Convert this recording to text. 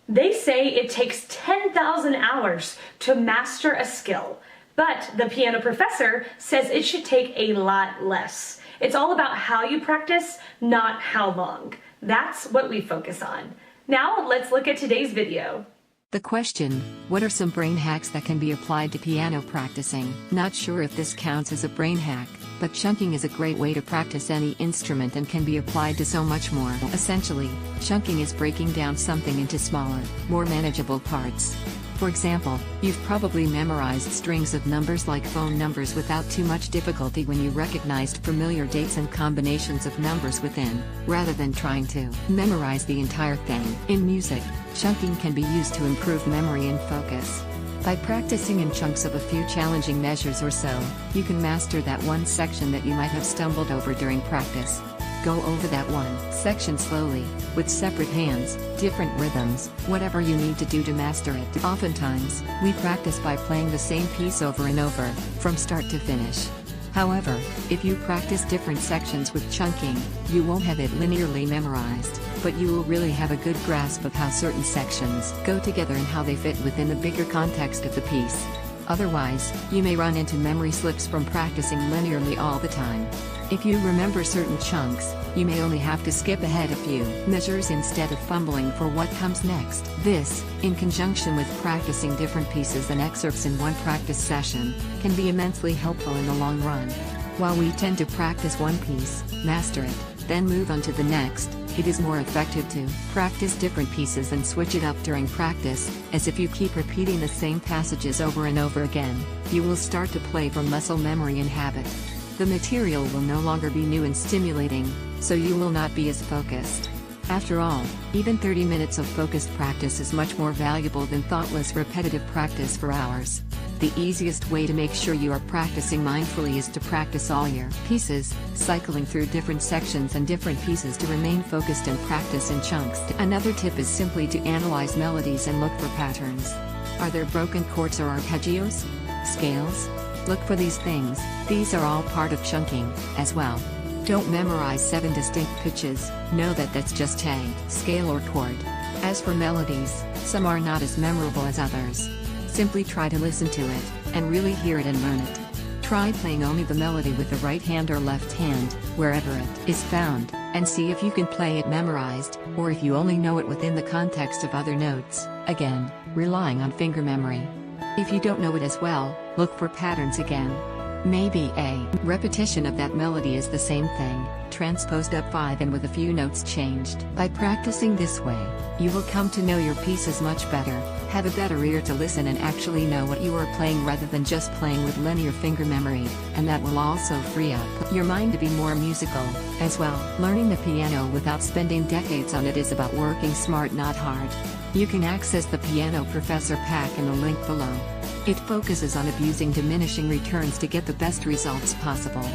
They say it takes 10,000 hours to master a skill, but the piano professor says it should take a lot less. It's all about how you practice, not how long. That's what we focus on. Now let's look at today's video. The question, what are some brain hacks that can be applied to piano practicing? Not sure if this counts as a brain hack, but chunking is a great way to practice any instrument and can be applied to so much more. Essentially, chunking is breaking down something into smaller, more manageable parts. For example, you've probably memorized strings of numbers like phone numbers without too much difficulty when you recognized familiar dates and combinations of numbers within, rather than trying to memorize the entire thing. In music, chunking can be used to improve memory and focus. By practicing in chunks of a few challenging measures or so, you can master that one section that you might have stumbled over during practice. Go over that one section slowly, with separate hands, different rhythms, whatever you need to do to master it. Oftentimes, we practice by playing the same piece over and over, from start to finish. However, if you practice different sections with chunking, you won't have it linearly memorized, but you will really have a good grasp of how certain sections go together and how they fit within the bigger context of the piece. Otherwise, you may run into memory slips from practicing linearly all the time. If you remember certain chunks, you may only have to skip ahead a few measures instead of fumbling for what comes next. This, in conjunction with practicing different pieces and excerpts in one practice session, can be immensely helpful in the long run. While we tend to practice one piece, master it, then move on to the next, it is more effective to practice different pieces and switch it up during practice, as if you keep repeating the same passages over and over again, you will start to play from muscle memory and habit. The material will no longer be new and stimulating, so you will not be as focused. After all, even 30 minutes of focused practice is much more valuable than thoughtless repetitive practice for hours. The easiest way to make sure you are practicing mindfully is to practice all your pieces, cycling through different sections and different pieces to remain focused and practice in chunks. Another tip is simply to analyze melodies and look for patterns. Are there broken chords or arpeggios? Scales? Look for these things. These are all part of chunking, as well. Don't memorize 7 distinct pitches, know that that's just a scale or chord. As for melodies, some are not as memorable as others. Simply try to listen to it, and really hear it and learn it. Try playing only the melody with the right hand or left hand, wherever it is found, and see if you can play it memorized, or if you only know it within the context of other notes, again, relying on finger memory. If you don't know it as well, look for patterns again. Maybe a repetition of that melody is the same thing, transposed up 5 and with a few notes changed. By practicing this way, you will come to know your pieces much better, have a better ear to listen and actually know what you are playing rather than just playing with linear finger memory, and that will also free up your mind to be more musical, as well. Learning the piano without spending decades on it is about working smart, not hard. You can access the Piano Professor Pack in the link below. It focuses on abusing diminishing returns to get the best results possible.